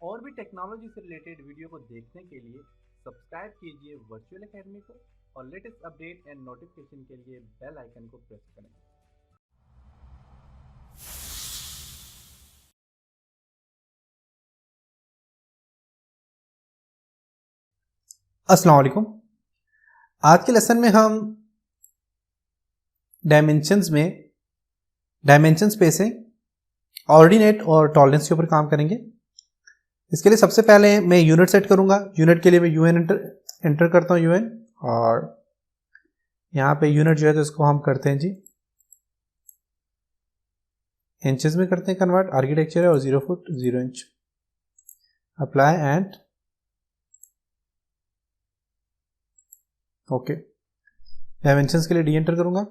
और भी टेक्नोलॉजी से रिलेटेड वीडियो को देखने के लिए सब्सक्राइब कीजिए वर्चुअल एकेडमी को और लेटेस्ट अपडेट एंड नोटिफिकेशन के लिए बेल आइकन को प्रेस करें। अस्सलाम वालेकुम। आज के लेसन में हम डायमेंशन स्पेसिंग, ऑर्डिनेट और टॉलरेंस के ऊपर काम करेंगे। इसके लिए सबसे पहले मैं यूनिट सेट करूंगा। यूनिट के लिए मैं यूएन एंटर करता हूं, यूएन, और यहाँ पे यूनिट जो है तो इसको हम करते हैं जी इंचेस में करते हैं कन्वर्ट। आर्किटेक्चर है और 0 foot 0 inch. Apply and okay. Dimensions के लिए डी एंटर करूंगा।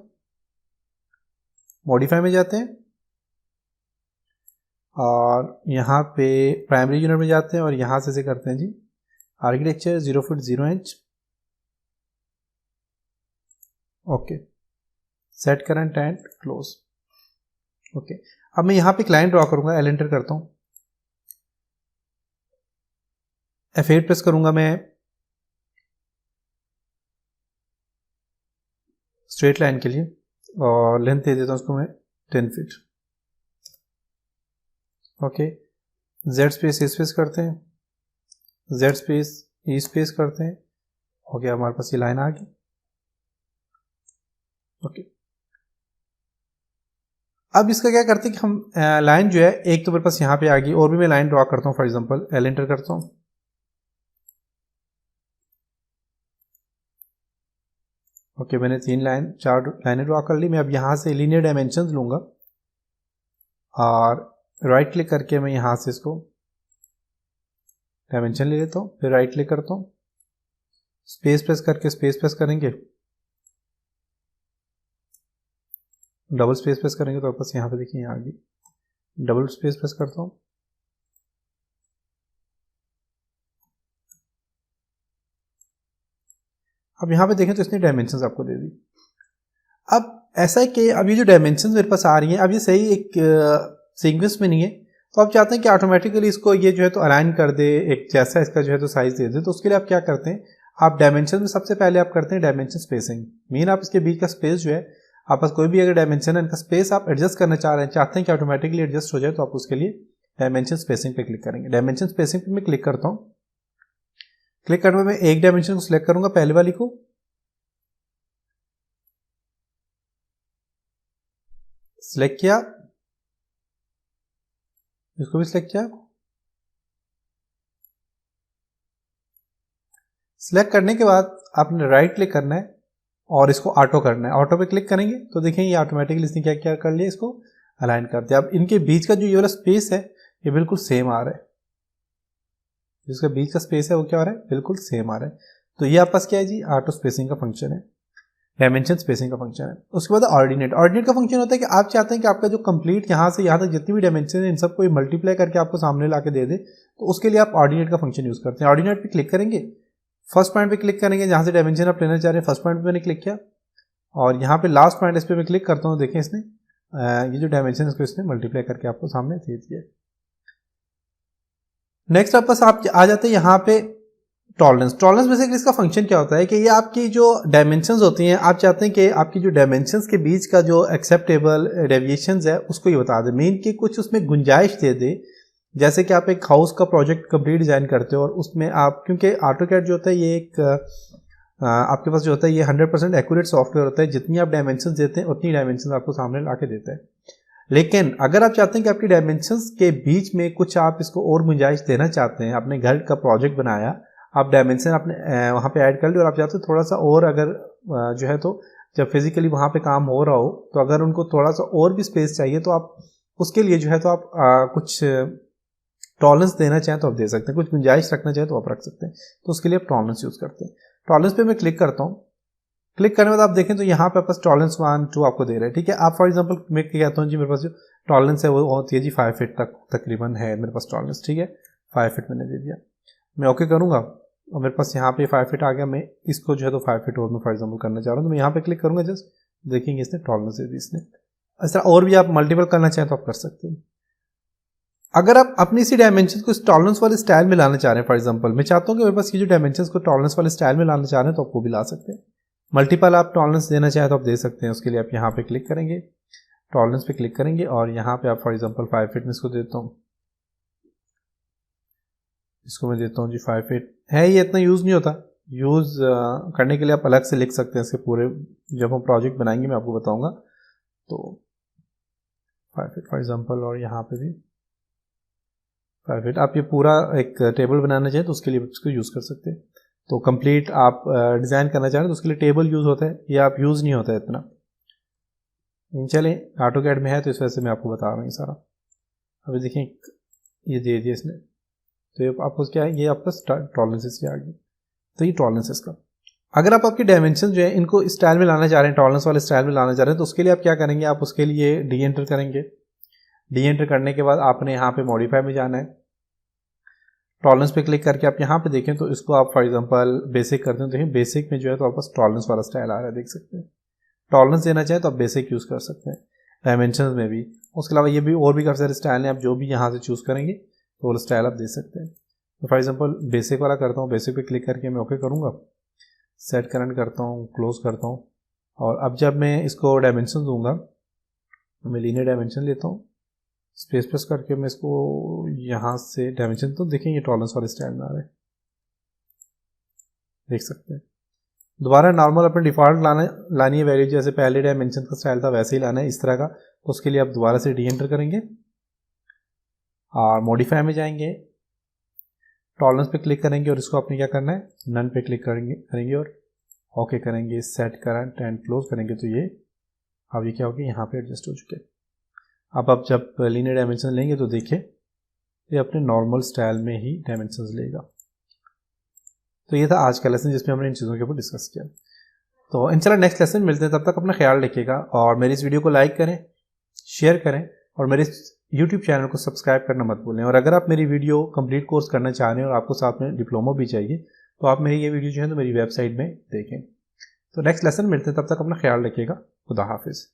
मॉडिफाई में जाते हैं और यहाँ पे प्राइमरी यूनिट में जाते हैं और यहाँ से करते हैं जी architecture 0 foot 0 inch. Okay, set current and close. Okay, अब मैं यहाँ पे क्लाइंट ड्रॉ करूंगा। एल एंटर करता हूँ, F8 प्रेस करूंगा मैं स्ट्रेट लाइन के लिए और लेंथ दे देता हूँ उसको मैं 10 feet. Okay, Z space E space करते हैं, Z स्पेस E स्पेस करते हैं। ओके, हमारे पास ये लाइन आ गई। ओके, अब इसका क्या करते हैं कि हम लाइन जो है एक तो मेरे पास यहाँ पे आ गई और भी मैं लाइन ड्रॉ करता हूँ। फॉर एग्जांपल L एंटर करता हूँ। ओके, मैंने 4 लाइनें ड्रॉ कर ली। मैं अब यहाँ से लीनियर डायमेंशंस लूंगा और राइट क्लिक करके मैं यहाँ से इसको डायमेंशन ले लेता हूँ। फिर राइट क्लिक करता हूँ, स्पेस प्रेस करके स्पेस प्रेस करेंगे, डबल स्पेस प्रेस करेंगे तो वापस यहाँ पे देखिए यहाँ आ गई। डबल स्पेस प्रेस करता हूँ, अब यहाँ पे देखें तो इसने डायमेंशंस आपको दे दी। अब ऐसा है कि अब ये जो डायमेंशंस मेरे पास आ रही हैं, अब ये सही एक सीक्वेंस में नहीं है, तो आप चाहते हैं कि ऑटोमेटिकली इसको ये जो है तो अलाइन कर दे, एक जैसा इसका जो है तो साइज दे दे। तो उसके लिए आप क्या करते हैं, आप डायमेंशन में सबसे पहले आप करते हैं डायमेंशन स्पेसिंग। मीन आप इसके बीच का स्पेस जो है, आप पास कोई भी अगर डायमेंशन है, इनका स्पेस आप एडजस्ट करना चाहते हैं कि ऑटोमेटिकली एडजस्ट हो जाए, तो आप उसके लिए डायमेंशन स्पेसिंग पे क्लिक करेंगे। डायमेंशन स्पेसिंग पे मैं क्लिक करता हूँ। क्लिक करने में मैं एक डायमेंशन को सिलेक्ट करूंगा, पहले वाली को, सिलेक्ट किया, इसको भी सिलेक्ट किया। सिलेक्ट करने के बाद आपने राइट क्लिक करना है और इसको ऑटो करना है। ऑटो पे क्लिक करेंगे तो देखें ये ऑटोमेटिकली इसने क्या क्या कर लिया, इसको अलाइन कर दिया। अब इनके बीच का जो ये वाला स्पेस है ये बिल्कुल सेम आ रहा है, जिसका बीच का स्पेस है वो क्या आ रहा है, बिल्कुल सेम आ रहा है। तो ये आपके पास क्या है जी, ऑटो स्पेसिंग का फंक्शन है, डायमेंशन स्पेसिंग का फंक्शन है। उसके बाद ऑर्डिनेट। ऑर्डिनेट का फंक्शन होता है कि आप चाहते हैं कि आपका जो कंप्लीट यहाँ से यहाँ तक जितनी भी डायमेंशन है इन सबको मल्टीप्लाई करके आपको सामने ला के दे दे, तो उसके लिए आप ऑर्डिनेट का फंक्शन यूज करते हैं। ऑर्डिनेट पे क्लिक करेंगे, फर्स्ट पॉइंट पे क्लिक करेंगे जहाँ से डायमेंशन आप लेना चाह रहे हैं। फर्स्ट पॉइंट पे मैंने क्लिक किया और यहाँ पे लास्ट पॉइंट इस पर मैं क्लिक करता हूँ। देखें इसने ये जो डायमेंशन है इसको इसने मल्टीप्लाई करके आपको सामने दे दिया। नेक्स्ट आपस आप आ जाते हैं यहाँ पे टॉलरेंस। टॉलरेंस बेसिकली इसका फंक्शन क्या होता है कि ये आपकी जो डायमेंशंस होती हैं, आप चाहते हैं कि आपकी जो डायमेंशंस के बीच का जो एक्सेप्टेबल डेविएशंस है उसको ये बता दे, मीन कि कुछ उसमें गुंजाइश दे दे। जैसे कि आप एक हाउस का प्रोजेक्ट कंप्लीट डिजाइन करते हो और उसमें आप, क्योंकि ऑटोकैड जो होता है ये एक आपके पास जो होता है ये 100% एक्यूरेट सॉफ्टवेयर होता है, जितनी आप डायमेंशंस देते हैं उतनी डायमेंशंस आपको सामने ला के देता है। लेकिन अगर आप चाहते हैं कि आपकी डायमेंशंस के बीच में कुछ आप इसको और गुंजाइश देना चाहते हैं, आपने घर का प्रोजेक्ट बनाया, आप डायमेंशन आपने वहाँ पे ऐड कर लिया और आप चाहते हो थोड़ा सा और, अगर जो है तो जब फिजिकली वहाँ पे काम हो रहा हो तो अगर उनको थोड़ा सा और भी स्पेस चाहिए तो आप उसके लिए जो है तो आप कुछ टॉलरेंस देना चाहें तो आप दे सकते हैं, कुछ गुंजाइश रखना चाहें तो आप रख सकते हैं। तो उसके लिए आप टॉलरेंस यूज़ करते हैं। टॉलरेंस पे मैं क्लिक करता हूँ। क्लिक करने के बाद आप देखें तो यहाँ पे आपस टॉलरेंस 1 2 आपको दे रहे हैं, ठीक है। आप फॉर एग्जांपल मैं कहता हूँ जी मेरे पास जो टॉलरेंस है वो होती है जी 5 फीट तक तकरीबन है मेरे पास टॉलरेंस, ठीक है। 5 फीट मैंने दे दिया, मैं ओके करूँगा और मेरे पास यहाँ पे 5 फीट आ गया। मैं इसको जो है तो 5 फीट और मैं फॉर एग्जाम्पल करना चाह रहा हूँ, तो मैं यहाँ पे क्लिक करूँगा, जस्ट देखेंगे इसने टॉलरेंस दे दी इसने। इस तरह और भी आप मल्टीपल करना चाहें तो आप कर सकते हैं। अगर आप अपनी इसी डायमेंशन को टॉलरेंस वाले स्टाइल में लाना चाह रहे हैं, फॉर एग्जांपल मैं चाहता हूँ कि मेरे पास ये जो डायमेंशन को टॉलरेंस वाले स्टाइल में लाना चाह रहे हैं, तो आप वो भी ला सकते हैं। मल्टीपल आप टॉलरेंस देना चाहें तो आप दे सकते हैं। उसके लिए आप यहाँ पे क्लिक करेंगे, टॉलरेंस पे क्लिक करेंगे और यहाँ पे आप फॉर एग्जांपल 5 फीट में इसको देता हूँ, इसको मैं देता हूँ जी 5 फीट है। ये इतना यूज़ नहीं होता, यूज़ करने के लिए आप अलग से लिख सकते हैं इसके पूरे, जब हम प्रोजेक्ट बनाएंगे मैं आपको बताऊँगा। तो 5 फीट फॉर एग्जांपल, और यहाँ पे भी 5 फीट। आप ये पूरा एक टेबल बनाना चाहें तो उसके लिए इसको यूज़ कर सकते हैं। तो कंप्लीट आप डिज़ाइन करना चाहें तो उसके लिए टेबल यूज़ होता है, ये आप यूज़ नहीं होता है इतना। चलें AutoCAD में है तो इस वजह से मैं आपको बता रहा हूँ ये सारा। अभी देखें ये दे दिया इसने, तो ये आपको क्या है, ये आपका टॉलरेंसेस आ गई। तो ये टॉलरेंसेस का, अगर आप आपकी डायमेंशन जो है इनको स्टाइल में लाना चाह रहे हैं, टॉलरेंस वाले स्टाइल में लाना चाह रहे हैं, तो उसके लिए आप क्या करेंगे, आप उसके लिए डी एंटर करेंगे। डी एंटर करने के बाद आपने यहाँ पे मॉडिफाई में जाना है, टॉलरेंस पे क्लिक करके आप यहाँ पे देखें तो इसको आप फॉर एग्जांपल बेसिक करते हैं, देखें बेसिक में जो है तो आपके पास टॉलरेंस वाला स्टाइल आ रहा है, देख सकते हैं। टॉलरेंस देना चाहें तो आप बेसिक यूज़ कर सकते हैं डायमेंशन में भी। उसके अलावा ये भी और भी काफ़ी सारे स्टाइल हैं, आप जो भी यहाँ से चूज़ करेंगे तो वो स्टाइल आप दे सकते हैं। तो फॉर एग्जांपल बेसिक वाला करता हूँ, बेसिक पे क्लिक करके मैं ओके करूँगा, सेट करंट करता हूँ, क्लोज करता हूँ। और अब जब मैं इसको डायमेंशन दूंगा, मैं लीनियर डायमेंशन लेता हूँ, स्पेस प्रेस करके मैं इसको यहाँ से डायमेंशन, तो देखें ये टॉलरेंस वाले स्टाइल में आ रहा है, देख सकते हैं। दोबारा नॉर्मल अपने डिफ़ॉल्ट लानी है वैल्यू, जैसे पहले डायमेंशन का स्टाइल था वैसे ही लाना है इस तरह का। तो उसके लिए आप दोबारा से डी एंटर करेंगे और मॉडिफाई में जाएंगे, टॉलरेंस पे क्लिक करेंगे और इसको आपने क्या करना है, नन पे क्लिक करेंगे और ओके करेंगे, सेट करंट एंड क्लोज करेंगे। तो ये अब ये क्या होगा, यहाँ पे एडजस्ट हो चुके। अब आप जब लीनियर डायमेंशन लेंगे तो देखिए ये अपने नॉर्मल स्टाइल में ही डायमेंशन लेगा। तो ये था आज का लेसन जिसमें हमने इन चीज़ों के ऊपर डिस्कस किया। तो इंशाल्लाह नेक्स्ट लेसन मिलते हैं, तब तक अपना ख्याल रखिएगा और मेरी इस वीडियो को लाइक करें, शेयर करें और मेरे YouTube चैनल को सब्सक्राइब करना मत भूलें। और अगर आप मेरी वीडियो कंप्लीट कोर्स करना चाह रहे हैं और आपको साथ में डिप्लोमा भी चाहिए तो आप मेरी ये वीडियो जो है तो मेरी वेबसाइट में देखें। तो नेक्स्ट लेसन मिलते हैं, तब तक अपना ख्याल रखिएगा। खुदा हाफिज़।